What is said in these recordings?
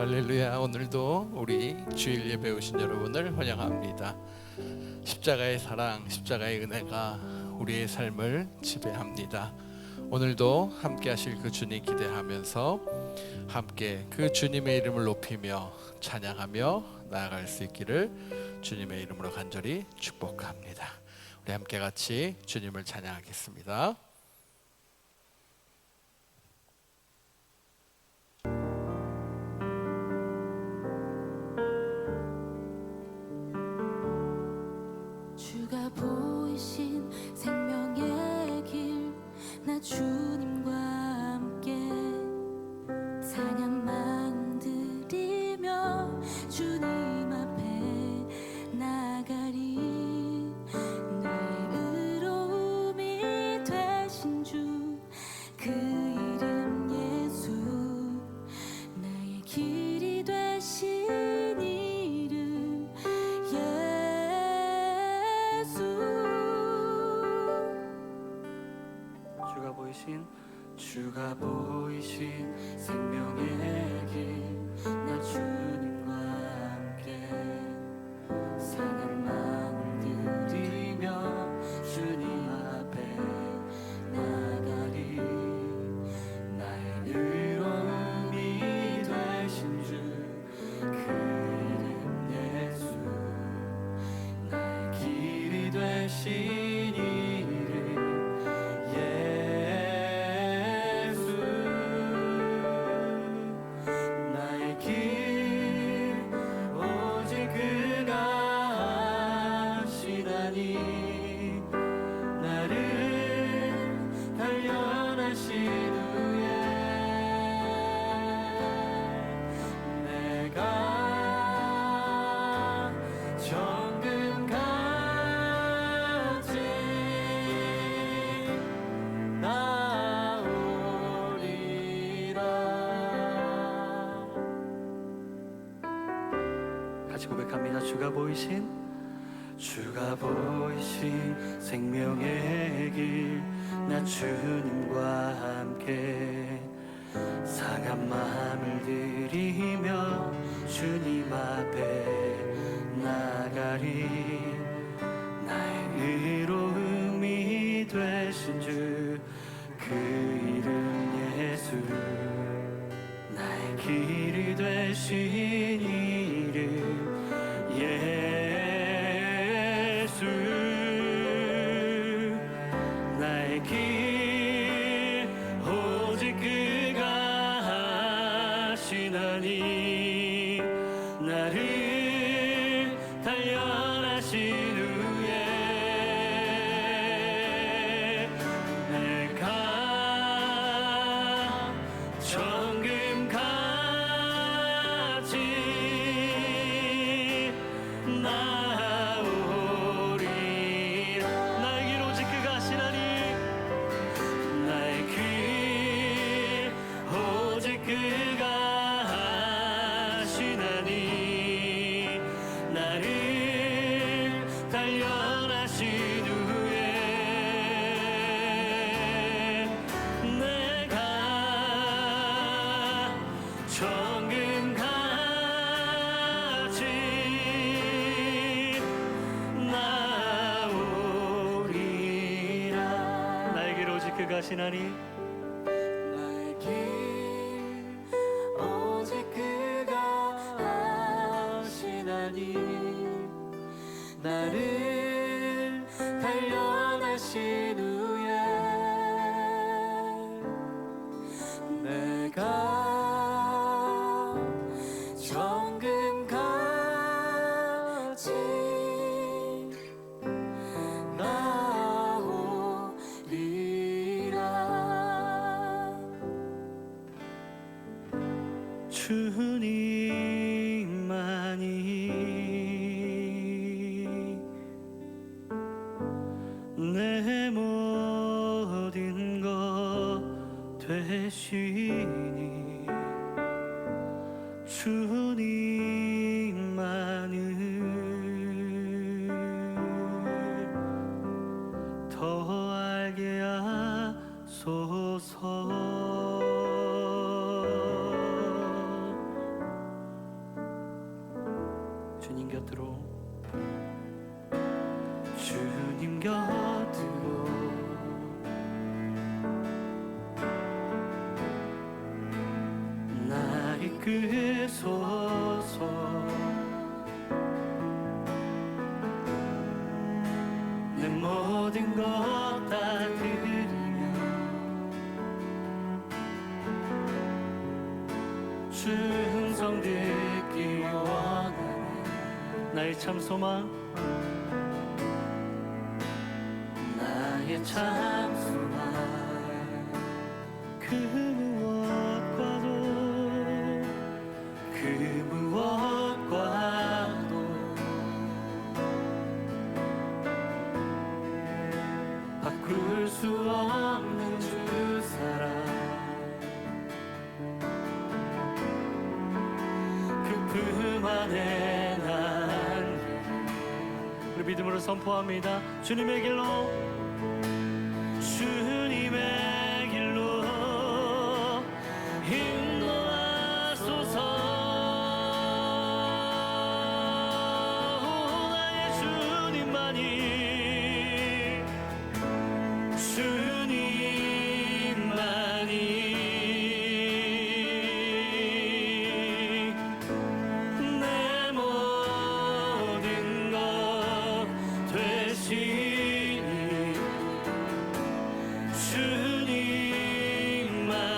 할렐루야. 오늘도 우리 주일 예배 오신 여러분을 환영합니다. 십자가의 사랑, 십자가의 은혜가 우리의 삶을 지배합니다. 오늘도 함께 하실 그 주님 기대하면서 함께 그 주님의 이름을 높이며 찬양하며 나아갈 수 있기를 주님의 이름으로 간절히 축복합니다. 우리 함께 같이 주님을 찬양하겠습니다. 주가 보이신 생명의 길, 나 주님과 함께 상한 마음 들이며 주님 앞에 나가리. 내 의로움이 되신 주, 그 이름 예수, 나의 길이 되신 이름 주가 보이신 생명의 길, 나 주님과 함께 상한 마음 들이며 주님 앞에 나가리. 나의 의로움이 되신 주, 그 이름 예수, 나의 길이 되신 고백합니다. 주가 보이신 생명의 길, 나 주님과 함께 상한 마음을 들이며 주님 앞에 나가리. 나의 의로움이 되신 주, 그 이름 예수, 나의 길이 되신 이름 예수. 나의 길 오직 그가 하시나니. 나를 단련하신 후에 내가 정금같이 나오리라. 나의 길 오직 그가 하시나니. 나의 길 오직 그가 하시나니. 나를 단련하신 후에 내가 정금같이 나오리라. 나의 길 오직 그가 하시나니. 나의 길 오직 그가 하시나니. 나를 단련하신 후에 내가 정금같이 나오리라. 주님만이 내 모든 것 되시니. 주님만을 더 알게 하소서. 주님 곁으로 주님 곁으로 나 이끄소서 내 모든 것 다 드리며 주 음성 듣기 원하네 나의 참 소망 나의 참 소망 그 무엇과도 그 무엇과도 바꿀 수 없는 주 사랑 그 품 안에 난 우리 믿음으로 선포합니다. 주님의 길로 주님의 길로 인도하소서 나의 주님만이 내 모든 것 되시니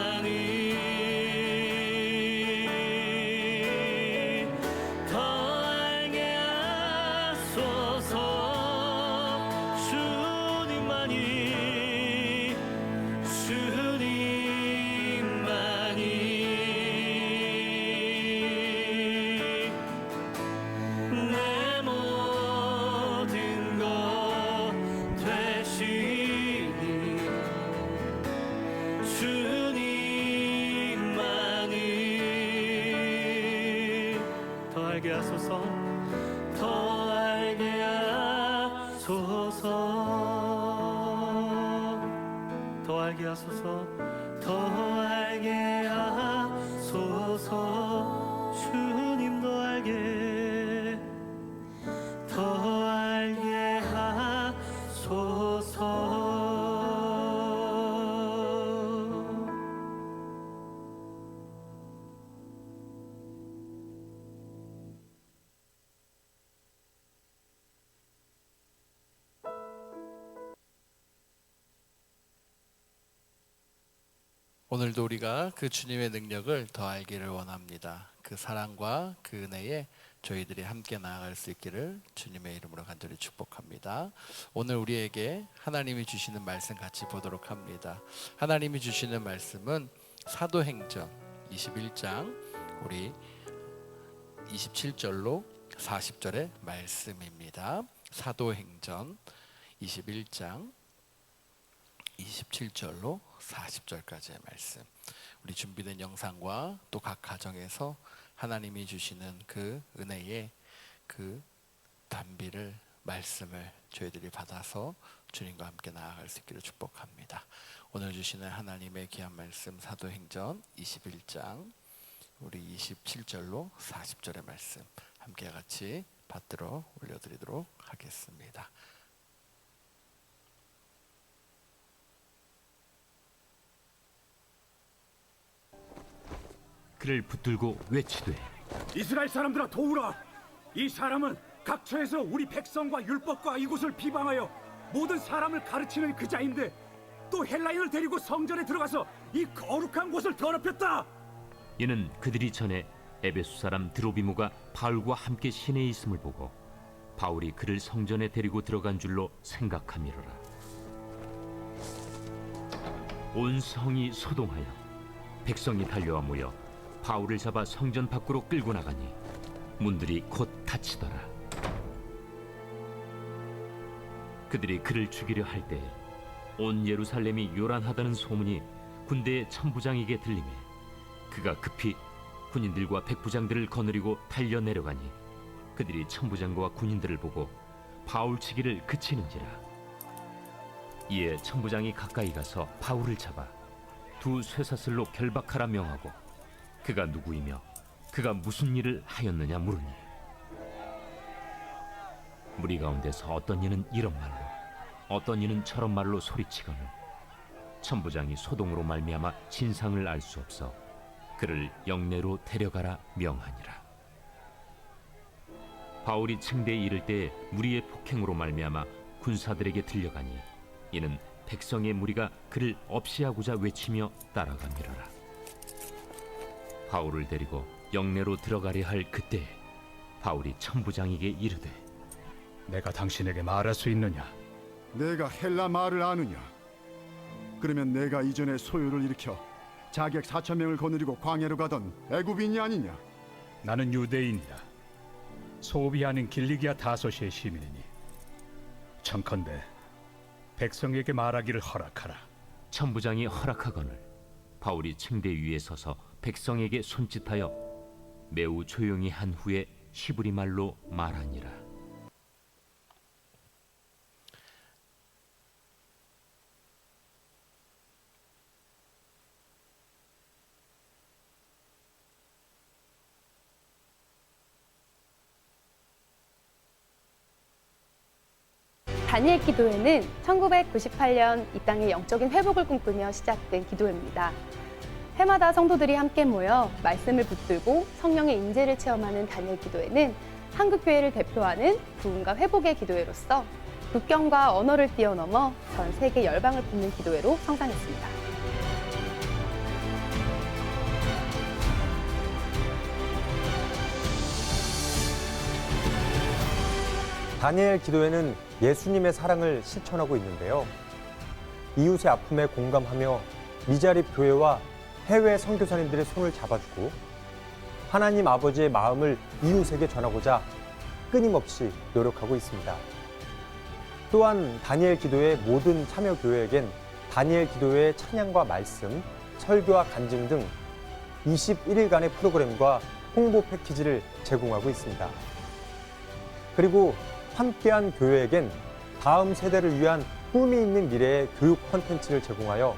주님만이 더 알게 하소서 주님만이 내 모든 것 되시니 주님만이 더 알게 하소서 더 알게 하소서 더 알게 하소서 더 알게 하소서 주님 더 알게 하소서 오늘도 우리가 그 주님의 능력을 더 알기를 원합니다. 그 사랑과 그 은혜에 저희들이 함께 나아갈 수 있기를 주님의 이름으로 간절히 축복합니다. 오늘 우리에게 하나님이 주시는 말씀 같이 보도록 합니다. 하나님이 주시는 말씀은 사도행전 21장 우리 27절로 40절의 말씀입니다. 사도행전 21장 27절로 40절까지의 말씀. 우리 준비된 영상과 또 각 가정에서 하나님이 주시는 그 은혜의 그 단비를 말씀을 저희들이 받아서 주님과 함께 나아갈 수 있기를 축복합니다. 오늘 주시는 하나님의 귀한 말씀 사도행전 21장 우리 27절로 40절의 말씀 함께 같이 받들어 올려드리도록 하겠습니다. 그를 붙들고 외치되 이스라엘 사람들아 도우라. 이 사람은 각처에서 우리 백성과 율법과 이곳을 비방하여 모든 사람을 가르치는 그 자인데 또 헬라인을 데리고 성전에 들어가서 이 거룩한 곳을 더럽혔다. 이는 그들이 전에 에베소 사람 드로비모가 바울과 함께 시내에 있음을 보고 바울이 그를 성전에 데리고 들어간 줄로 생각함이로라. 온 성이 소동하여 백성이 달려와 모여 바울을 잡아 성전 밖으로 끌고 나가니 문들이 곧 닫히더라. 그들이 그를 죽이려 할 때에 온 예루살렘이 요란하다는 소문이 군대의 천부장에게 들리매 그가 급히 군인들과 백부장들을 거느리고 달려 내려가니 그들이 천부장과 군인들을 보고 바울 치기를 그치는지라. 이에 천부장이 가까이 가서 바울을 잡아 두 쇠사슬로 결박하라 명하고 그가 누구이며 그가 무슨 일을 하였느냐 물으니 무리 가운데서 어떤 이는 이런 말로 어떤 이는 저런 말로 소리치거늘 천부장이 소동으로 말미암아 진상을 알 수 없어 그를 영내로 데려가라 명하니라. 바울이 층대에 이를 때 무리의 폭행으로 말미암아 군사들에게 들려가니 이는 백성의 무리가 그를 없이하고자 외치며 따라가미러라. 바울을 데리고 영내로 들어가려 할 그때 바울이 천부장에게 이르되 내가 당신에게 말할 수 있느냐? 내가 헬라 말을 아느냐? 그러면 내가 이전에 소요를 일으켜 자객 4천 명을 거느리고 광야로 가던 애굽인이 아니냐? 나는 유대인이라 소비 아닌 길리기아 다소시의 시민이니 청컨대 백성에게 말하기를 허락하라. 천부장이 허락하거늘 바울이 층대 위에 서서 백성에게 손짓하여 매우 조용히 한 후에 히브리 말로 말하니라. 다니엘 기도회는 1998년 이 땅의 영적인 회복을 꿈꾸며 시작된 기도회입니다. 해마다 성도들이 함께 모여 말씀을 붙들고 성령의 인재를 체험하는 다니엘 기도회는 한국 교회를 대표하는 부흥과 회복의 기도회로서 국경과 언어를 뛰어넘어 전 세계 열방을 품는 기도회로 성장했습니다. 다니엘 기도회는 예수님의 사랑을 실천하고 있는데요. 이웃의 아픔에 공감하며 미자립 교회와 해외 선교사님들의 손을 잡아주고 하나님 아버지의 마음을 이웃에게 전하고자 끊임없이 노력하고 있습니다. 또한 다니엘 기도회 모든 참여교회에겐 다니엘 기도회의 찬양과 말씀, 설교와 간증 등 21일간의 프로그램과 홍보 패키지를 제공하고 있습니다. 그리고 함께한 교회에겐 다음 세대를 위한 꿈이 있는 미래의 교육 콘텐츠를 제공하여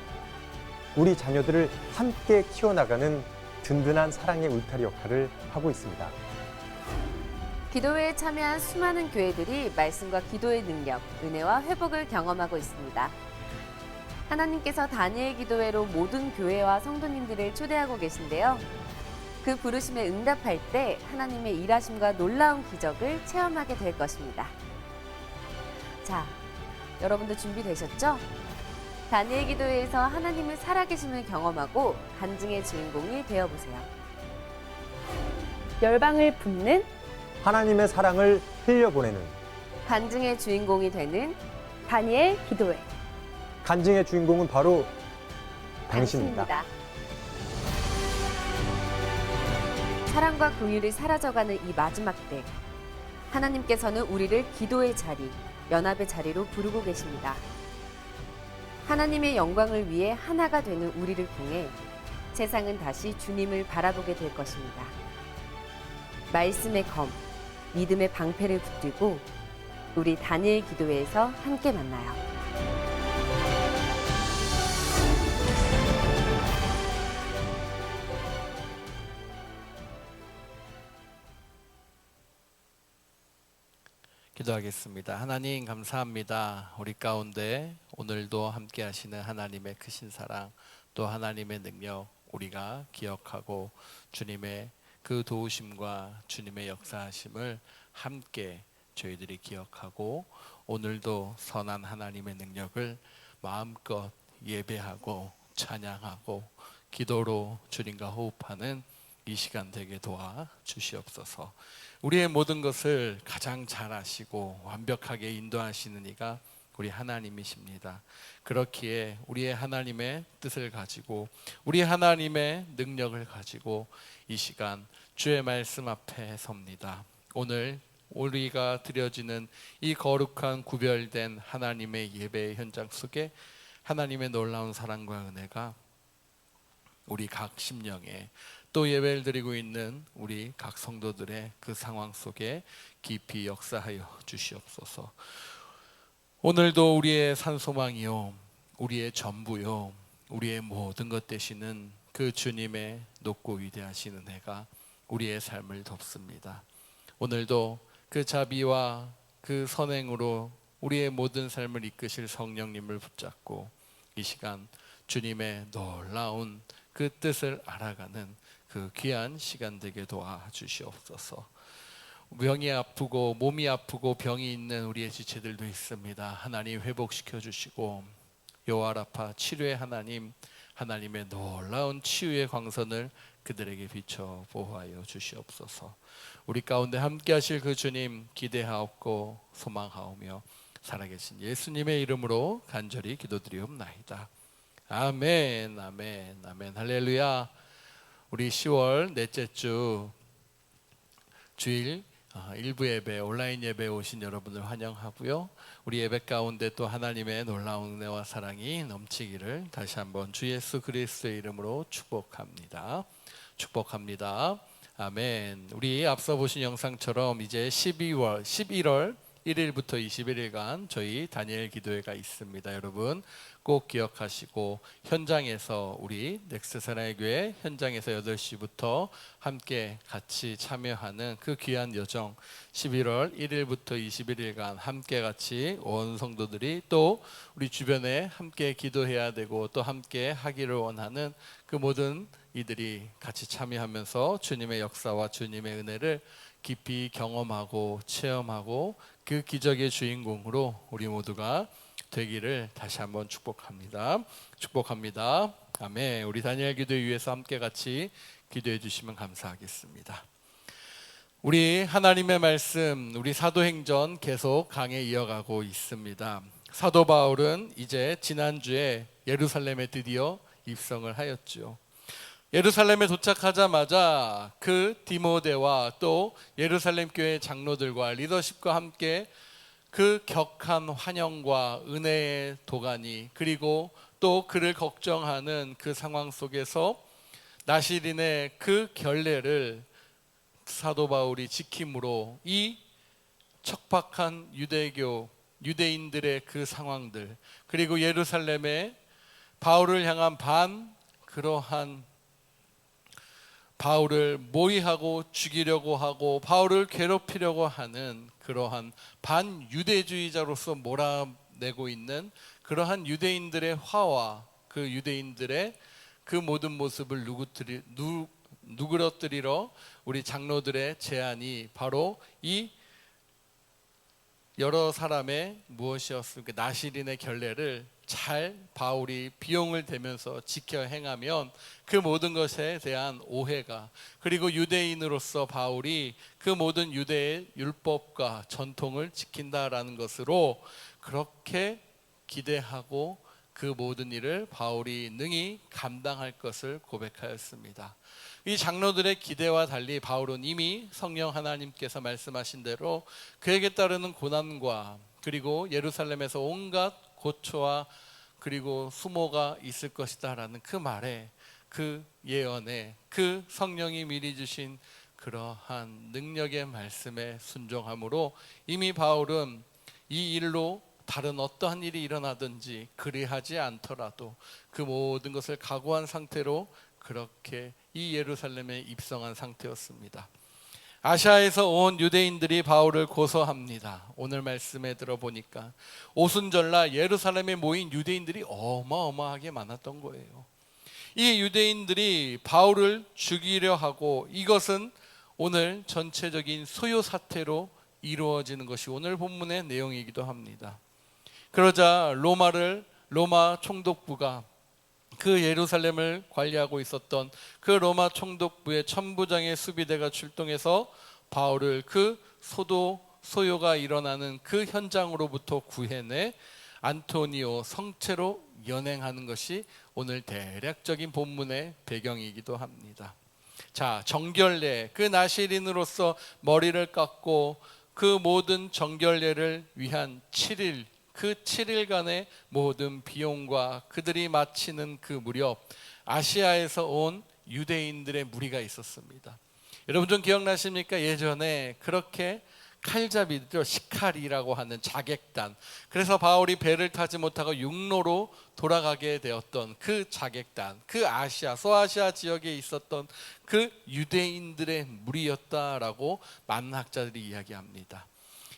우리 자녀들을 함께 키워나가는 든든한 사랑의 울타리 역할을 하고 있습니다. 기도회에 참여한 수많은 교회들이 말씀과 기도의 능력, 은혜와 회복을 경험하고 있습니다. 하나님께서 다니엘 기도회로 모든 교회와 성도님들을 초대하고 계신데요. 그 부르심에 응답할 때 하나님의 일하심과 놀라운 기적을 체험하게 될 것입니다. 자, 여러분도 준비되셨죠? 다니엘 기도회에서 하나님의 살아계심을 경험하고 간증의 주인공이 되어보세요. 열방을 품는 하나님의 사랑을 흘려보내는 간증의 주인공이 되는 다니엘 기도회. 간증의 주인공은 바로 당신입니다. 사랑과 긍휼이 사라져가는 이 마지막 때, 하나님께서는 우리를 기도의 자리, 연합의 자리로 부르고 계십니다. 하나님의 영광을 위해 하나가 되는 우리를 통해 세상은 다시 주님을 바라보게 될 것입니다. 말씀의 검, 믿음의 방패를 붙들고 우리 다니엘 기도회에서 함께 만나요. 기도하겠습니다. 하나님 감사합니다. 우리 가운데 오늘도 함께 하시는 하나님의 크신 사랑, 또 하나님의 능력 우리가 기억하고 주님의 그 도우심과 주님의 역사하심을 함께 저희들이 기억하고 오늘도 선한 하나님의 능력을 마음껏 예배하고 찬양하고 기도로 주님과 호흡하는 이 시간 되게 도와 주시옵소서. 우리의 모든 것을 가장 잘 아시고 완벽하게 인도하시는 이가 우리 하나님이십니다. 그렇기에 우리의 하나님의 뜻을 가지고 우리 하나님의 능력을 가지고 이 시간 주의 말씀 앞에 섭니다. 오늘 우리가 드려지는 이 거룩한 구별된 하나님의 예배의 현장 속에 하나님의 놀라운 사랑과 은혜가 우리 각 심령에 또 예배를 드리고 있는 우리 각 성도들의 그 상황 속에 깊이 역사하여 주시옵소서. 오늘도 우리의 산소망이요, 우리의 전부요, 우리의 모든 것 되시는 그 주님의 높고 위대하신 은혜가 우리의 삶을 덮습니다. 오늘도 그 자비와 그 선행으로 우리의 모든 삶을 이끄실 성령님을 붙잡고 이 시간 주님의 놀라운 그 뜻을 알아가는 그 귀한 시간 되게 도와주시옵소서. 병이 아프고 몸이 아프고 병이 있는 우리의 지체들도 있습니다. 하나님 회복시켜 주시고 여호와라파 치료의 하나님, 하나님의 놀라운 치유의 광선을 그들에게 비춰 보호하여 주시옵소서. 우리 가운데 함께 하실 그 주님 기대하옵고 소망하오며 살아계신 예수님의 이름으로 간절히 기도드리옵나이다. 아멘, 아멘, 아멘. 할렐루야. 우리 10월 넷째 주 주일 일부 예배, 온라인 예배 오신 여러분을 환영하고요. 우리 예배 가운데 또 하나님의 놀라운 은혜와 사랑이 넘치기를 다시 한번 주 예수 그리스도의 이름으로 축복합니다. 축복합니다. 아멘. 우리 앞서 보신 영상처럼 이제 11월 1일부터 21일간 저희 다니엘 기도회가 있습니다. 여러분 꼭 기억하시고 현장에서 우리 넥스 사랑의 교회 현장에서 8시부터 함께 같이 참여하는 그 귀한 여정 11월 1일부터 21일간 함께 같이 온 성도들이 또 우리 주변에 함께 기도해야 되고 또 함께 하기를 원하는 그 모든 이들이 같이 참여하면서 주님의 역사와 주님의 은혜를 깊이 경험하고 체험하고 그 기적의 주인공으로 우리 모두가 되기를 다시 한번 축복합니다. 축복합니다. 아멘. 우리 다니엘 기도회 위해서 함께 같이 기도해 주시면 감사하겠습니다. 우리 하나님의 말씀, 우리 사도행전 계속 강해 이어가고 있습니다. 사도 바울은 이제 지난주에 예루살렘에 드디어 입성을 하였죠. 예루살렘에 도착하자마자 그 디모데와 또 예루살렘 교회 장로들과 리더십과 함께 그 격한 환영과 은혜의 도가니 그리고 또 그를 걱정하는 그 상황 속에서 나시린의 그 결례를 사도 바울이 지킴으로 이 척박한 유대인들의 그 상황들 그리고 예루살렘에 바울을 향한 그러한 바울을 모의하고 죽이려고 하고 바울을 괴롭히려고 하는 그러한 반유대주의자로서 몰아내고 있는 그러한 유대인들의 화와 그 유대인들의 그 모든 모습을 누그러뜨리러 우리 장로들의 제안이 바로 이 여러 사람의 무엇이었습니까? 나시린의 결례를 잘 바울이 비용을 대면서 지켜 행하면 그 모든 것에 대한 오해가 그리고 유대인으로서 바울이 그 모든 유대의 율법과 전통을 지킨다라는 것으로 그렇게 기대하고 그 모든 일을 바울이 능히 감당할 것을 고백하였습니다. 이 장로들의 기대와 달리 바울은 이미 성령 하나님께서 말씀하신 대로 그에게 따르는 고난과 그리고 예루살렘에서 온갖 고초와 그리고 수모가 있을 것이다 라는 그 말에 그 예언에 그 성령이 미리 주신 그러한 능력의 말씀에 순종함으로 이미 바울은 이 일로 다른 어떠한 일이 일어나든지 그리하지 않더라도 그 모든 것을 각오한 상태로 그렇게 이 예루살렘에 입성한 상태였습니다. 아시아에서 온 유대인들이 바울을 고소합니다. 오늘 말씀에 들어보니까 오순절날 예루살렘에 모인 유대인들이 어마어마하게 많았던 거예요. 이 유대인들이 바울을 죽이려 하고 이것은 오늘 전체적인 소요 사태로 이루어지는 것이 오늘 본문의 내용이기도 합니다. 그러자 로마 총독부가 그 예루살렘을 관리하고 있었던 그 로마 총독부의 천부장의 수비대가 출동해서 바울을 그 소요가 일어나는 그 현장으로부터 구해내 안토니오 성체로 연행하는 것이 오늘 대략적인 본문의 배경이기도 합니다. 자, 정결례, 그 나시린으로서 머리를 깎고 그 모든 정결례를 위한 7일 그 7일간의 모든 비용과 그들이 마치는 그 무렵 아시아에서 온 유대인들의 무리가 있었습니다. 여러분 좀 기억나십니까? 예전에 그렇게 칼잡이죠, 시칼이라고 하는 자객단. 그래서 바울이 배를 타지 못하고 육로로 돌아가게 되었던 그 자객단, 그 소아시아 지역에 있었던 그 유대인들의 무리였다라고 많은 학자들이 이야기합니다.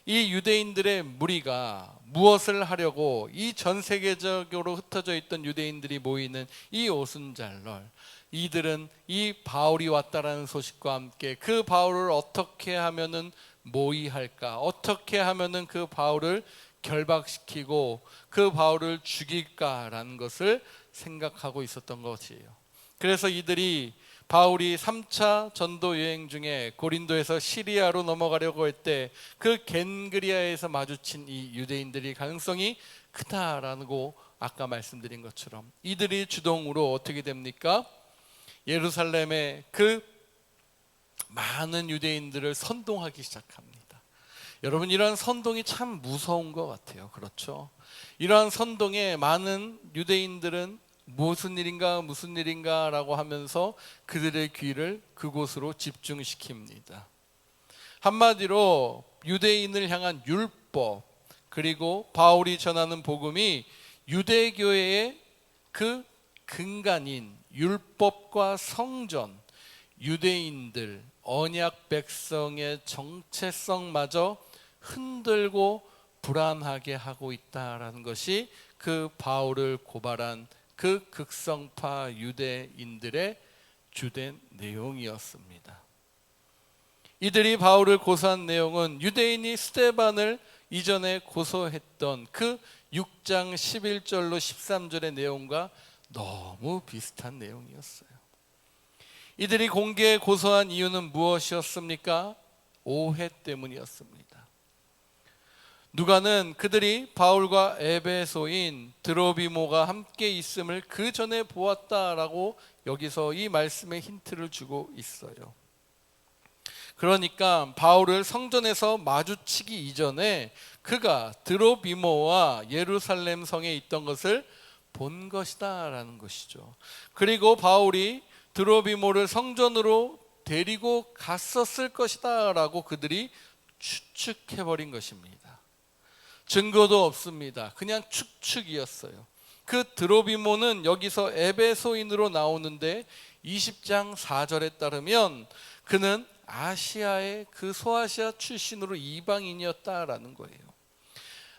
이 유대인들의 무리가 무엇을 하려고 이 전 세계적으로 흩어져 있던 유대인들이 모이는 이 오순절날, 이들은 이 바울이 왔다라는 소식과 함께 그 바울을 어떻게 하면은 모의할까, 어떻게 하면은 그 바울을 결박시키고 그 바울을 죽일까라는 것을 생각하고 있었던 것이에요. 그래서 이들이 바울이 3차 전도 여행 중에 고린도에서 시리아로 넘어가려고 할 때 그 겐그리아에서 마주친 이 유대인들이 가능성이 크다라고 아까 말씀드린 것처럼 이들이 주동으로 어떻게 됩니까? 예루살렘에 그 많은 유대인들을 선동하기 시작합니다. 여러분, 이러한 선동이 참 무서운 것 같아요. 그렇죠? 이러한 선동에 많은 유대인들은 무슨 일인가 라고 하면서 그들의 귀를 그곳으로 집중시킵니다. 한마디로 유대인을 향한 율법, 그리고 바울이 전하는 복음이 유대교회의 그 근간인 율법과 성전, 유대인들, 언약 백성의 정체성마저 흔들고 불안하게 하고 있다라는 것이 그 바울을 고발한 그 극성파 유대인들의 주된 내용이었습니다. 이들이 바울을 고소한 내용은 유대인이 스데반을 이전에 고소했던 그 6장 11절로 13절의 내용과 너무 비슷한 내용이었어요. 이들이 공개에 고소한 이유는 무엇이었습니까? 오해 때문이었습니다. 누가는 그들이 바울과 에베소인 드로비모가 함께 있음을 그 전에 보았다라고 여기서 이 말씀에 힌트를 주고 있어요. 그러니까 바울을 성전에서 마주치기 이전에 그가 드로비모와 예루살렘 성에 있던 것을 본 것이다라는 것이죠. 그리고 바울이 드로비모를 성전으로 데리고 갔었을 것이다라고 그들이 추측해버린 것입니다. 증거도 없습니다. 그냥 추측이었어요. 그 드로비모는 여기서 에베소인으로 나오는데 20장 4절에 따르면 그는 아시아의 그 소아시아 출신으로 이방인이었다라는 거예요.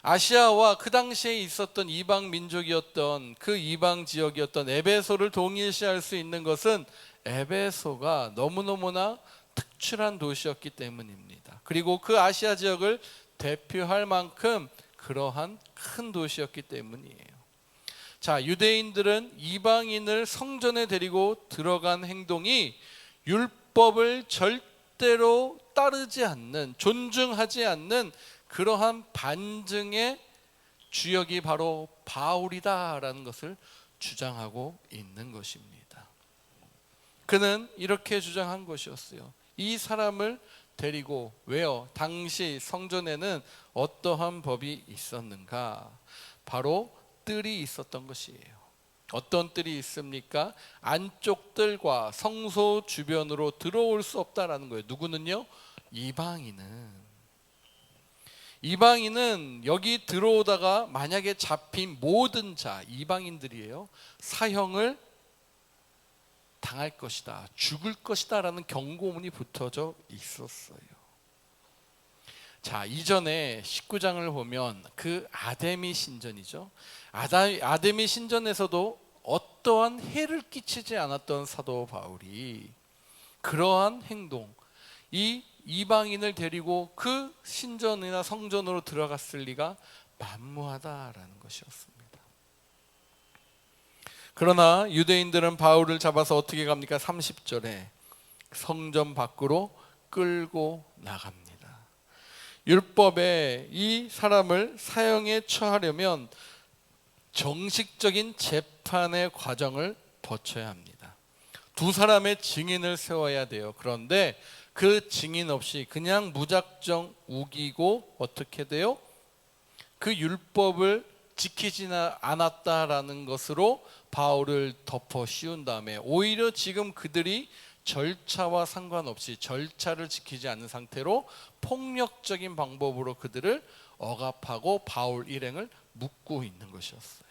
아시아와 그 당시에 있었던 이방 민족이었던 그 이방 지역이었던 에베소를 동일시할 수 있는 것은 에베소가 너무너무나 특출한 도시였기 때문입니다. 그리고 그 아시아 지역을 대표할 만큼 그러한 큰 도시였기 때문이에요. 자, 유대인들은 이방인을 성전에 데리고 들어간 행동이 율법을 절대로 따르지 않는, 존중하지 않는 그러한 반증의 주역이 바로 바울이다라는 것을 주장하고 있는 것입니다. 그는 이렇게 주장한 것이었어요. 이 사람을 데리고, 왜요? 당시 성전에는 어떠한 법이 있었는가? 바로 뜰이 있었던 것이에요. 어떤 뜰이 있습니까? 안쪽 뜰과 성소 주변으로 들어올 수 없다라는 거예요. 누구는요? 이방인은 여기 들어오다가 만약에 잡힌 모든 자, 이방인들이에요, 사형을 당할 것이다, 죽을 것이다 라는 경고문이 붙어져 있었어요. 자, 이전에 19장을 보면 그 아데미 신전이죠. 아데미 신전에서도 어떠한 해를 끼치지 않았던 사도 바울이 그러한 행동, 이 이방인을 데리고 그 신전이나 성전으로 들어갔을 리가 만무하다라는 것이었습니다. 그러나 유대인들은 바울을 잡아서 어떻게 갑니까? 30절에 성전 밖으로 끌고 나갑니다. 율법에 이 사람을 사형에 처하려면 정식적인 재판의 과정을 거쳐야 합니다. 두 사람의 증인을 세워야 돼요. 그런데 그 증인 없이 그냥 무작정 우기고 어떻게 돼요? 그 율법을 지키지는 않았다라는 것으로 바울을 덮어 씌운 다음에 오히려 지금 그들이 절차와 상관없이 절차를 지키지 않는 상태로 폭력적인 방법으로 그들을 억압하고 바울 일행을 묶고 있는 것이었어요.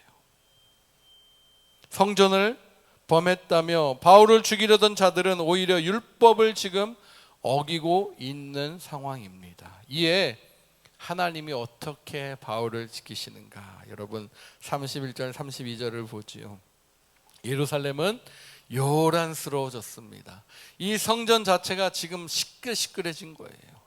성전을 범했다며 바울을 죽이려던 자들은 오히려 율법을 지금 어기고 있는 상황입니다. 이에 하나님이 어떻게 바울을 지키시는가? 여러분 31절 32절을 보지요. 예루살렘은 요란스러워졌습니다. 이 성전 자체가 지금 시끌시끌해진 거예요.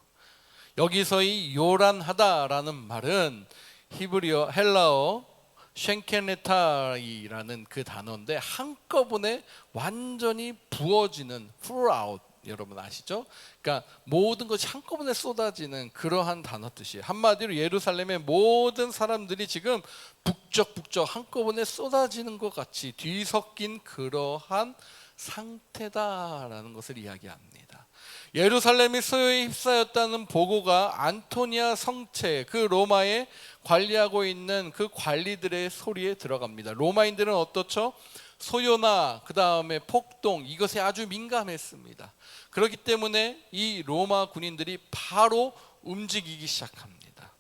여기서 이 요란하다라는 말은 히브리어 헬라어 쉔케네타이라는 그 단어인데 한꺼번에 완전히 부어지는 flow out, 여러분 아시죠? 그러니까 모든 것이 한꺼번에 쏟아지는 그러한 단어 뜻이에요. 한마디로 예루살렘의 모든 사람들이 지금 북적북적 한꺼번에 쏟아지는 것 같이 뒤섞인 그러한 상태다라는 것을 이야기합니다. 예루살렘이 소요에 휩싸였다는 보고가 안토니아 성체, 그 로마에 관리하고 있는 그 관리들의 소리에 들어갑니다. 로마인들은 어떻죠? 소요나 그 다음에 폭동, 이것에 아주 민감했습니다. 그렇기 때문에 이 로마 군인들이 바로 움직이기 시작합니다.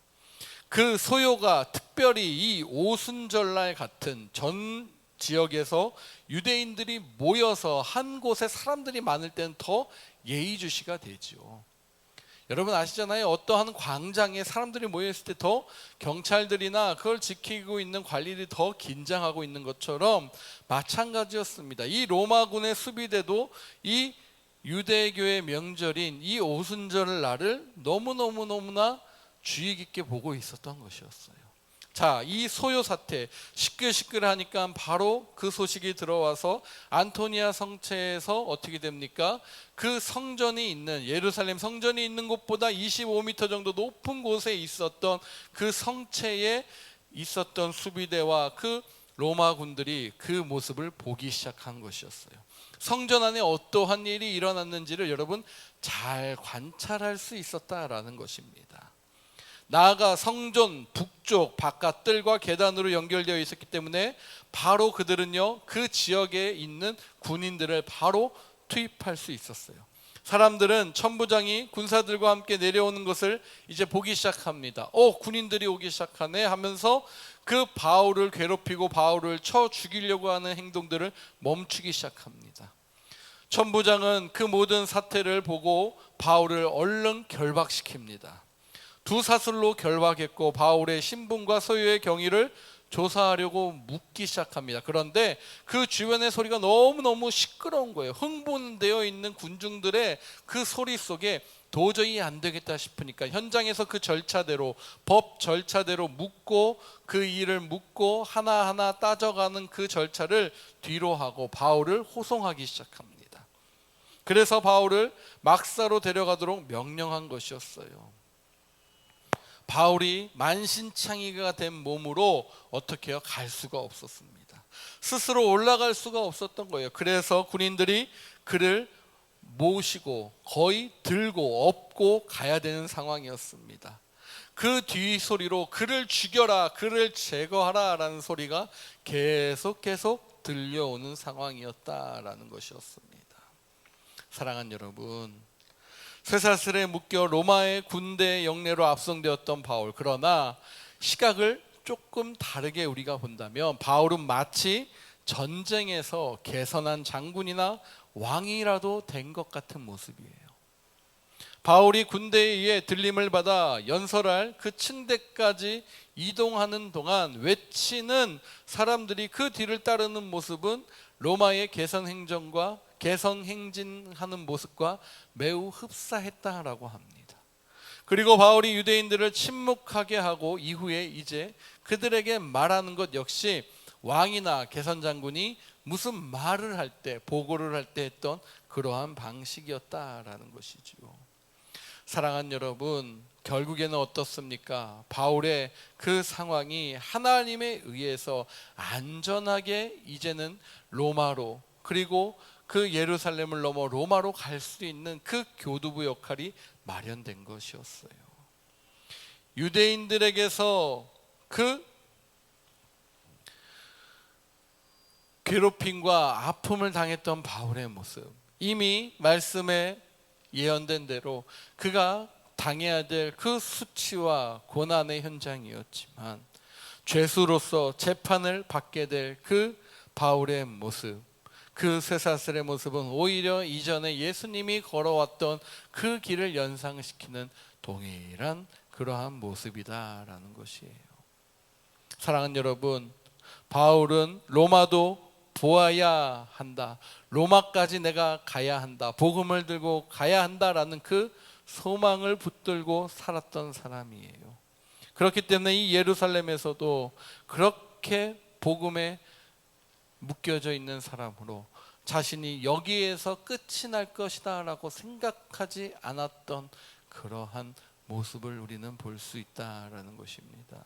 그 소요가 특별히 이 오순절날 같은 전 지역에서 유대인들이 모여서 한 곳에 사람들이 많을 때는 더 예의주시가 되죠. 여러분 아시잖아요. 어떠한 광장에 사람들이 모여있을 때 더 경찰들이나 그걸 지키고 있는 관리들이 더 긴장하고 있는 것처럼 마찬가지였습니다. 이 로마군의 수비대도 이 유대교의 명절인 이 오순절 날을 너무나 주의 깊게 보고 있었던 것이었어요. 자, 이 소요 사태, 시끌시끌하니까 바로 그 소식이 들어와서 안토니아 성체에서 어떻게 됩니까? 그 성전이 있는, 예루살렘 성전이 있는 곳보다 25m 정도 높은 곳에 있었던 그 성체에 있었던 수비대와 그 로마군들이 그 모습을 보기 시작한 것이었어요. 성전 안에 어떠한 일이 일어났는지를 여러분 잘 관찰할 수 있었다라는 것입니다. 나아가 성전 북쪽 바깥들과 계단으로 연결되어 있었기 때문에 바로 그들은요, 그 지역에 있는 군인들을 바로 투입할 수 있었어요. 사람들은 천부장이 군사들과 함께 내려오는 것을 이제 보기 시작합니다. 군인들이 오기 시작하네 하면서 그 바울을 괴롭히고 바울을 쳐 죽이려고 하는 행동들을 멈추기 시작합니다. 천부장은 그 모든 사태를 보고 바울을 얼른 결박시킵니다. 두 사슬로 결박했고 바울의 신분과 소유의 경위를 조사하려고 묻기 시작합니다. 그런데 그 주변의 소리가 너무너무 시끄러운 거예요. 흥분되어 있는 군중들의 그 소리 속에 도저히 안 되겠다 싶으니까 현장에서 그 절차대로, 법 절차대로 묻고 그 일을 묻고 하나하나 따져가는 그 절차를 뒤로 하고 바울을 호송하기 시작합니다. 그래서 바울을 막사로 데려가도록 명령한 것이었어요. 바울이 만신창이가 된 몸으로 어떻게 해요? 갈 수가 없었습니다. 스스로 올라갈 수가 없었던 거예요. 그래서 군인들이 그를 모시고 거의 들고 업고 가야 되는 상황이었습니다. 그 뒷소리로 그를 죽여라, 그를 제거하라 라는 소리가 계속 들려오는 상황이었다라는 것이었습니다. 사랑하는 여러분, 쇠사슬에 묶여 로마의 군대 영내로 압송되었던 바울, 그러나 시각을 조금 다르게 우리가 본다면 바울은 마치 전쟁에서 개선한 장군이나 왕이라도 된 것 같은 모습이에요. 바울이 군대에 의해 들림을 받아 연설할 그 층대까지 이동하는 동안 외치는 사람들이 그 뒤를 따르는 모습은 로마의 개성행진하는 모습과 매우 흡사했다라고 합니다. 그리고 바울이 유대인들을 침묵하게 하고 이후에 이제 그들에게 말하는 것 역시 왕이나 개선장군이 무슨 말을 할 때, 보고를 할 때 했던 그러한 방식이었다라는 것이지요. 사랑하는 여러분, 결국에는 어떻습니까? 바울의 그 상황이 하나님에 의해서 안전하게 이제는 로마로, 그리고 그 예루살렘을 넘어 로마로 갈 수 있는 그 교두부 역할이 마련된 것이었어요. 유대인들에게서 그 괴롭힘과 아픔을 당했던 바울의 모습, 이미 말씀에 예언된 대로 그가 당해야 될 그 수치와 고난의 현장이었지만 죄수로서 재판을 받게 될 그 바울의 모습, 그 쇠사슬의 모습은 오히려 이전에 예수님이 걸어왔던 그 길을 연상시키는 동일한 그러한 모습이다라는 것이에요. 사랑하는 여러분, 바울은 로마도 보아야 한다, 로마까지 내가 가야 한다, 복음을 들고 가야 한다라는 그 소망을 붙들고 살았던 사람이에요. 그렇기 때문에 이 예루살렘에서도 그렇게 복음에 묶여져 있는 사람으로 자신이 여기에서 끝이 날 것이다 라고 생각하지 않았던 그러한 모습을 우리는 볼 수 있다라는 것입니다.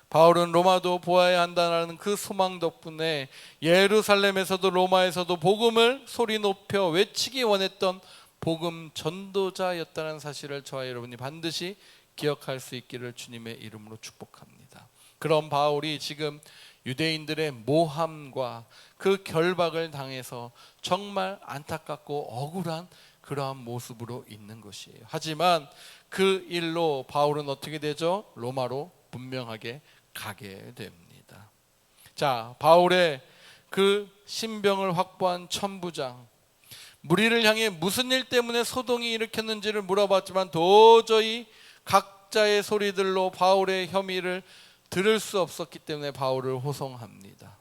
바울은 로마도 보아야 한다는 그 소망 덕분에 예루살렘에서도 로마에서도 복음을 소리 높여 외치기 원했던 복음 전도자였다는 사실을 저와 여러분이 반드시 기억할 수 있기를 주님의 이름으로 축복합니다. 그런 바울이 지금 유대인들의 모함과 그 결박을 당해서 정말 안타깝고 억울한 그러한 모습으로 있는 것이에요. 하지만 그 일로 바울은 어떻게 되죠? 로마로 분명하게 가게 됩니다. 자, 바울의 그 신병을 확보한 천부장, 무리를 향해 무슨 일 때문에 소동이 일으켰는지를 물어봤지만 도저히 각자의 소리들로 바울의 혐의를 들을 수 없었기 때문에 바울을 호송합니다.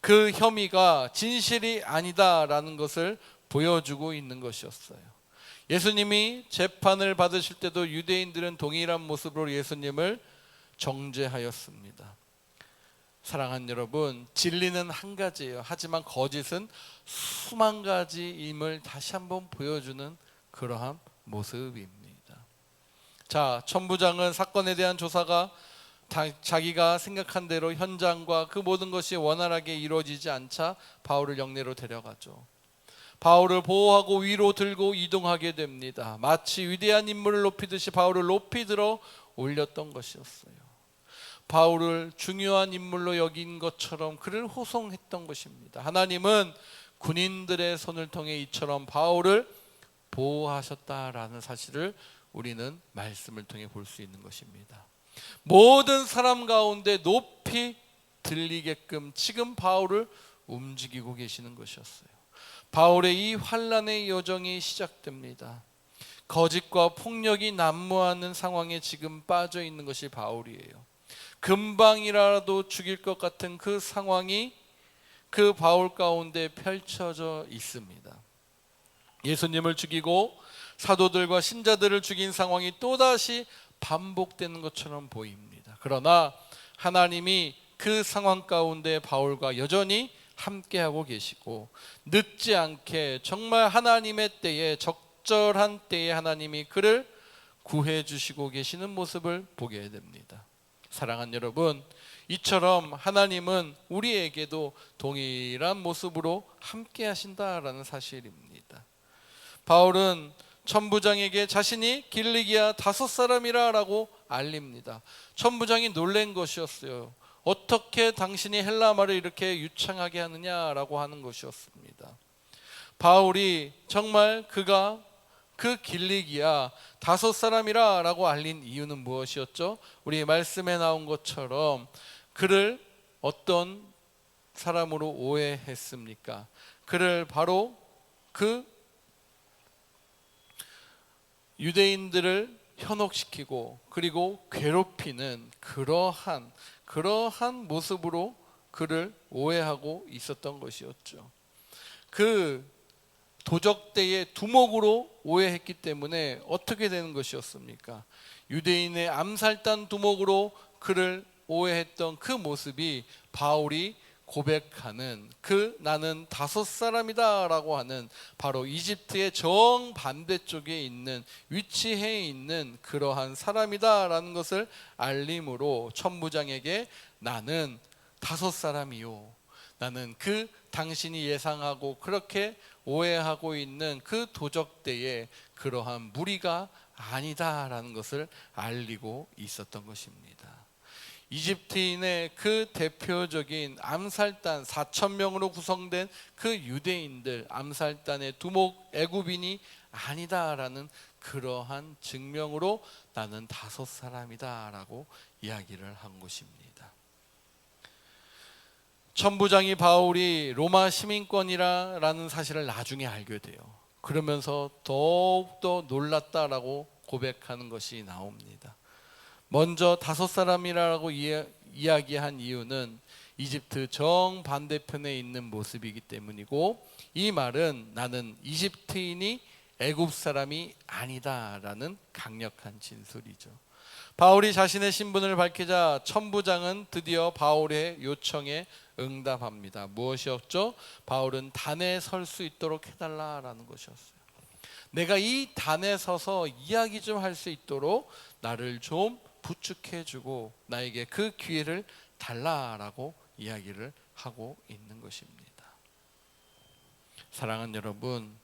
그 혐의가 진실이 아니다라는 것을 보여주고 있는 것이었어요. 예수님이 재판을 받으실 때도 유대인들은 동일한 모습으로 예수님을 정죄하였습니다. 사랑하는 여러분, 진리는 한 가지예요. 하지만 거짓은 수만 가지임을 다시 한번 보여주는 그러한 모습입니다. 자, 천부장은 사건에 대한 조사가 자기가 생각한 대로 현장과 그 모든 것이 원활하게 이루어지지 않자 바울을 영내로 데려가죠. 바울을 보호하고 위로 들고 이동하게 됩니다. 마치 위대한 인물을 높이듯이 바울을 높이 들어 올렸던 것이었어요. 바울을 중요한 인물로 여긴 것처럼 그를 호송했던 것입니다. 하나님은 군인들의 손을 통해 이처럼 바울을 보호하셨다라는 사실을 우리는 말씀을 통해 볼 수 있는 것입니다. 모든 사람 가운데 높이 들리게끔 지금 바울을 움직이고 계시는 것이었어요. 바울의 이 환난의 여정이 시작됩니다. 거짓과 폭력이 난무하는 상황에 지금 빠져 있는 것이 바울이에요. 금방이라도 죽일 것 같은 그 상황이 그 바울 가운데 펼쳐져 있습니다. 예수님을 죽이고 사도들과 신자들을 죽인 상황이 또다시 반복되는 것처럼 보입니다. 그러나 하나님이 그 상황 가운데 바울과 여전히 함께하고 계시고 늦지 않게 정말 하나님의 때에 적절한 때에 하나님이 그를 구해 주시고 계시는 모습을 보게 됩니다. 사랑하는 여러분, 이처럼 하나님은 우리에게도 동일한 모습으로 함께 하신다라는 사실입니다. 바울은 천부장에게 자신이 길리기아 5사람이라 라고 알립니다. 천부장이 놀란 것이었어요. 어떻게 당신이 헬라말을 이렇게 유창하게 하느냐라고 하는 것이었습니다. 바울이 정말 그가 그 길리기아 5사람이라 라고 알린 이유는 무엇이었죠? 우리 말씀에 나온 것처럼 그를 어떤 사람으로 오해했습니까? 그를 바로 그 유대인들을 현혹시키고 그리고 괴롭히는 그러한 모습으로 그를 오해하고 있었던 것이었죠. 그 도적대의 두목으로 오해했기 때문에 어떻게 되는 것이었습니까? 유대인의 암살단 두목으로 그를 오해했던 그 모습이 바울이 고백하는 그 나는 5사람이다 라고 하는 바로 이집트의 정반대쪽에 있는 위치해 있는 그러한 사람이다 라는 것을 알림으로 천부장에게 나는 5사람이요, 나는 그 당신이 예상하고 그렇게 오해하고 있는 그 도적대의 그러한 무리가 아니다 라는 것을 알리고 있었던 것입니다. 이집트인의 그 대표적인 암살단 4,000명으로 구성된 그 유대인들 암살단의 두목 애굽인이 아니다라는 그러한 증명으로 나는 5사람이다 라고 이야기를 한 것입니다. 천부장이 바울이 로마 시민권이라는 사실을 나중에 알게 돼요. 그러면서 더욱더 놀랐다라고 고백하는 것이 나옵니다. 먼저 5사람이라고 이야기한 이유는 이집트 정반대편에 있는 모습이기 때문이고, 이 말은 나는 이집트인이 애굽 사람이 아니다라는 강력한 진술이죠. 바울이 자신의 신분을 밝히자 천부장은 드디어 바울의 요청에 응답합니다. 무엇이었죠? 바울은 단에 설 수 있도록 해달라라는 것이었어요. 내가 이 단에 서서 이야기 좀 할 수 있도록 나를 좀 부축해주고 나에게 그 기회를 달라라고 이야기를 하고 있는 것입니다. 사랑하는 여러분,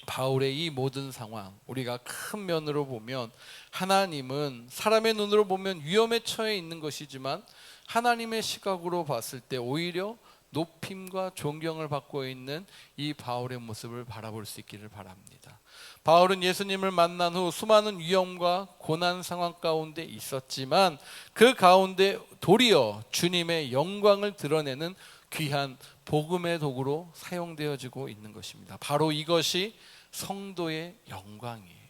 바울의 이 모든 상황, 우리가 큰 면으로 보면 하나님은 사람의 눈으로 보면 위험에 처해 있는 것이지만 하나님의 시각으로 봤을 때 오히려 높임과 존경을 받고 있는 이 바울의 모습을 바라볼 수 있기를 바랍니다. 바울은 예수님을 만난 후 수많은 위험과 고난 상황 가운데 있었지만 그 가운데 도리어 주님의 영광을 드러내는 귀한 복음의 도구로 사용되어지고 있는 것입니다. 바로 이것이 성도의 영광이에요.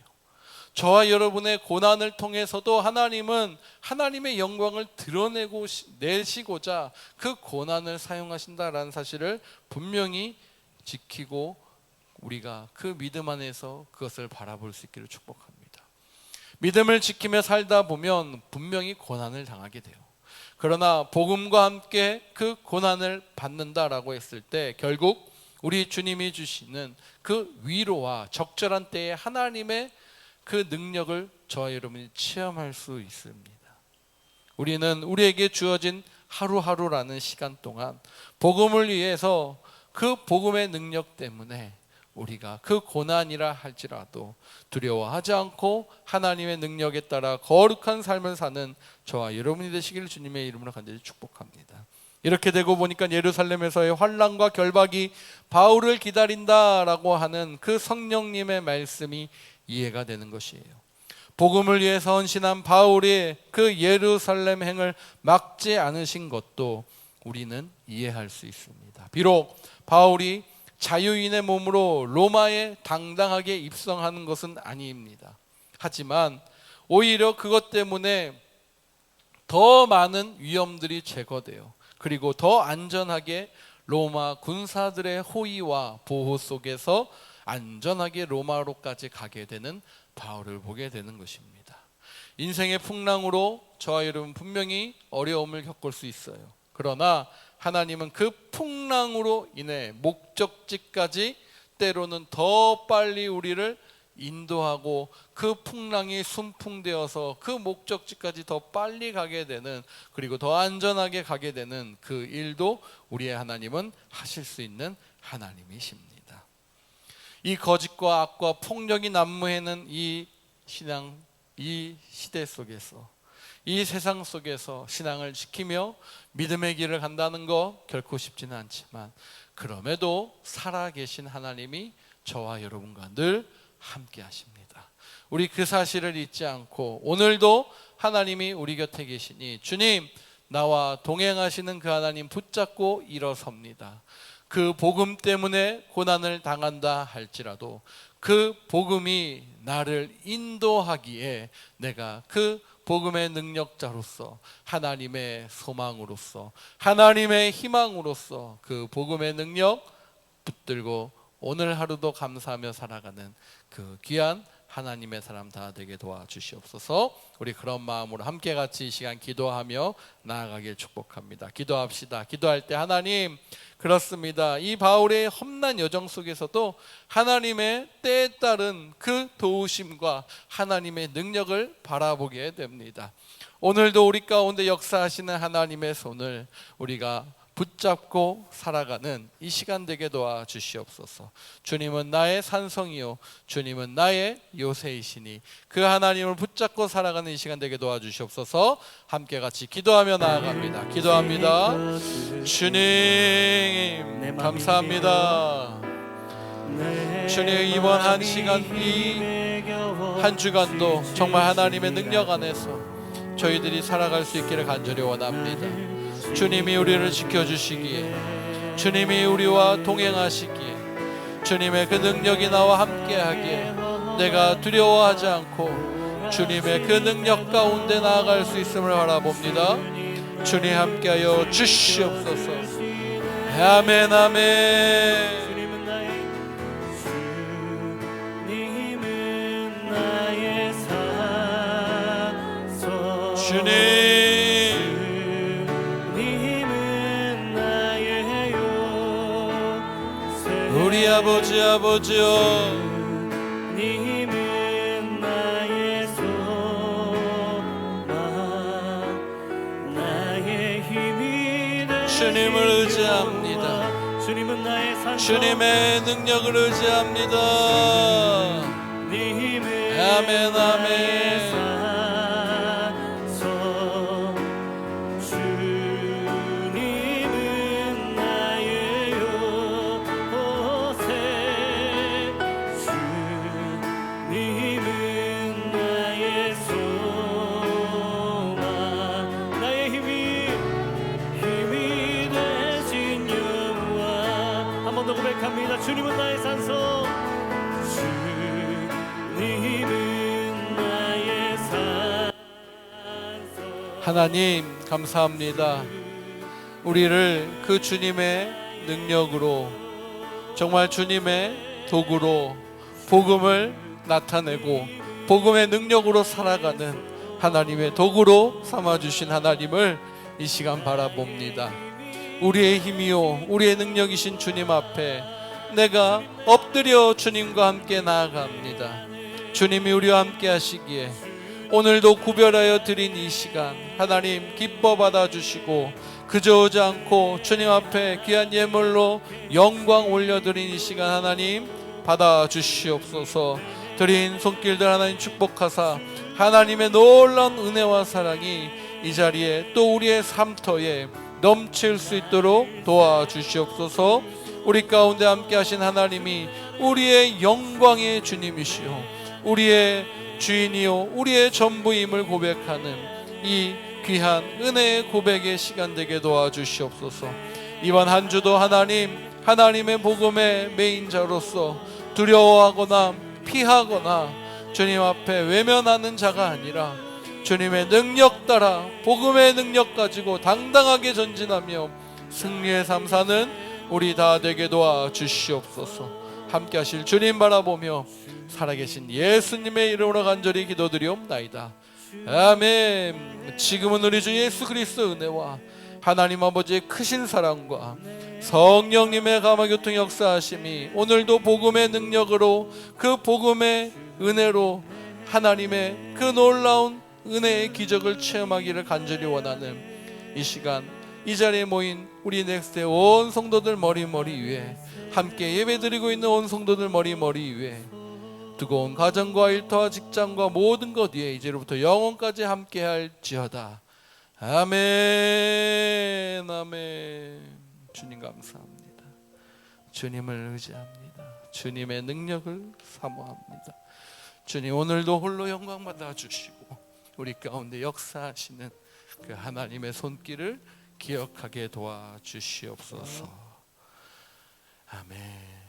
저와 여러분의 고난을 통해서도 하나님은 하나님의 영광을 드러내고 내시고자 그 고난을 사용하신다라는 사실을 분명히 지키고 우리가 그 믿음 안에서 그것을 바라볼 수 있기를 축복합니다. 믿음을 지키며 살다 보면 분명히 고난을 당하게 돼요. 그러나 복음과 함께 그 고난을 받는다라고 했을 때 결국 우리 주님이 주시는 그 위로와 적절한 때에 하나님의 그 능력을 저와 여러분이 체험할 수 있습니다. 우리는 우리에게 주어진 하루하루라는 시간 동안 복음을 위해서 그 복음의 능력 때문에 우리가 그 고난이라 할지라도 두려워하지 않고 하나님의 능력에 따라 거룩한 삶을 사는 저와 여러분이 되시기를 주님의 이름으로 간절히 축복합니다. 이렇게 되고 보니까 예루살렘에서의 환난과 결박이 바울을 기다린다라고 하는 그 성령님의 말씀이 이해가 되는 것이에요. 복음을 위해서 헌신한 바울의 그 예루살렘 행을 막지 않으신 것도 우리는 이해할 수 있습니다. 비록 바울이 자유인의 몸으로 로마에 당당하게 입성하는 것은 아닙니다. 하지만 오히려 그것 때문에 더 많은 위험들이 제거돼요. 그리고 더 안전하게 로마 군사들의 호위와 보호 속에서 안전하게 로마로까지 가게 되는 바울을 보게 되는 것입니다. 인생의 풍랑으로 저와 여러분 분명히 어려움을 겪을 수 있어요. 그러나 하나님은 그 풍랑으로 인해 목적지까지 때로는 더 빨리 우리를 인도하고 그 풍랑이 순풍되어서 그 목적지까지 더 빨리 가게 되는, 그리고 더 안전하게 가게 되는 그 일도 우리의 하나님은 하실 수 있는 하나님이십니다. 이 거짓과 악과 폭력이 난무하는 이 신앙, 이 시대 속에서, 이 세상 속에서 신앙을 지키며 믿음의 길을 간다는 거 결코 쉽지는 않지만 그럼에도 살아계신 하나님이 저와 여러분과 늘 함께 하십니다. 우리 그 사실을 잊지 않고 오늘도 하나님이 우리 곁에 계시니 주님 나와 동행하시는 그 하나님 붙잡고 일어섭니다. 그 복음 때문에 고난을 당한다 할지라도 그 복음이 나를 인도하기에 내가 그 복음의 능력자로서, 하나님의 소망으로서, 하나님의 희망으로서 그 복음의 능력 붙들고 오늘 하루도 감사하며 살아가는 그 귀한 하나님의 사람 다 되게 도와주시옵소서. 우리 그런 마음으로 함께 같이 이 시간 기도하며 나아가길 축복합니다. 기도합시다. 기도할 때 하나님, 그렇습니다. 이 바울의 험난 여정 속에서도 하나님의 때에 따른 그 도우심과 하나님의 능력을 바라보게 됩니다. 오늘도 우리 가운데 역사하시는 하나님의 손을 우리가 붙잡고 살아가는 이 시간 되게 도와주시옵소서. 주님은 나의 산성이요 주님은 나의 요새이시니 그 하나님을 붙잡고 살아가는 이 시간 되게 도와주시옵소서. 함께 같이 기도하며 나아갑니다. 기도합니다. 주님 감사합니다. 주님 이번 한 시간, 이 한 주간도 정말 하나님의 능력 안에서 저희들이 살아갈 수 있기를 간절히 원합니다. 주님이 우리를 지켜주시기에, 주님이 우리와 동행하시기에, 주님의 그 능력이 나와 함께하기에 내가 두려워하지 않고 주님의 그 능력 가운데 나아갈 수 있음을 바라봅니다. 주님 함께하여 주시옵소서. 아멘 아멘. 주님은 나의 산소 주님 주님은 나의 요새 우리 아버지 아버지여 주님은 나의 소망 나의 힘이 되시오 주님을 의지합니다. 주님은 나의 산소 주님의 능력을 의지합니다. 주님은 아멘 아멘. 산소 주님은 나의 요새 주님은 나의 소망 나의 힘이 되신 여호와 한 번 더 고백합니다. 주님은 나의 산소 주님은 나의 산소 하나님 감사합니다. 우리를 그 주님의 능력으로 정말 주님의 도구로 복음을 나타내고 복음의 능력으로 살아가는 하나님의 도구로 삼아주신 하나님을 이 시간 바라봅니다. 우리의 힘이요 우리의 능력이신 주님 앞에 내가 엎드려 주님과 함께 나아갑니다. 주님이 우리와 함께 하시기에 오늘도 구별하여 드린 이 시간 하나님 기뻐 받아주시고 그저 오지 않고 주님 앞에 귀한 예물로 영광 올려드린 이 시간 하나님 받아주시옵소서. 드린 손길들 하나님 축복하사 하나님의 놀라운 은혜와 사랑이 이 자리에 또 우리의 삶터에 넘칠 수 있도록 도와주시옵소서. 우리 가운데 함께 하신 하나님이 우리의 영광의 주님이시오 우리의 주인이요 우리의 전부임을 고백하는 이 귀한 은혜의 고백의 시간 되게 도와주시옵소서. 이번 한 주도 하나님의 복음의 메인자로서 두려워하거나 피하거나 주님 앞에 외면하는 자가 아니라 주님의 능력 따라 복음의 능력 가지고 당당하게 전진하며 승리의 삶 사는 우리 다 되게 도와주시옵소서. 함께 하실 주님 바라보며 살아계신 예수님의 이름으로 간절히 기도드리옵나이다. 아멘. 지금은 우리 주 예수 그리스도 은혜와 하나님 아버지의 크신 사랑과 성령님의 감화교통 역사하심이 오늘도 복음의 능력으로 그 복음의 은혜로 하나님의 그 놀라운 은혜의 기적을 체험하기를 간절히 원하는 이 시간 이 자리에 모인 우리 넥스트의 온 성도들 머리 위에 함께 예배드리고 있는 온 성도들 머리 위에 뜨거운 가정과 일터와 직장과 모든 것 위에 이제로부터 영원까지 함께 할지어다. 아멘 아멘. 주님 감사합니다. 주님을 의지합니다. 주님의 능력을 사모합니다. 주님 오늘도 홀로 영광 받아 주시고 우리 가운데 역사하시는 그 하나님의 손길을 기억하게 도와주시옵소서. 아멘.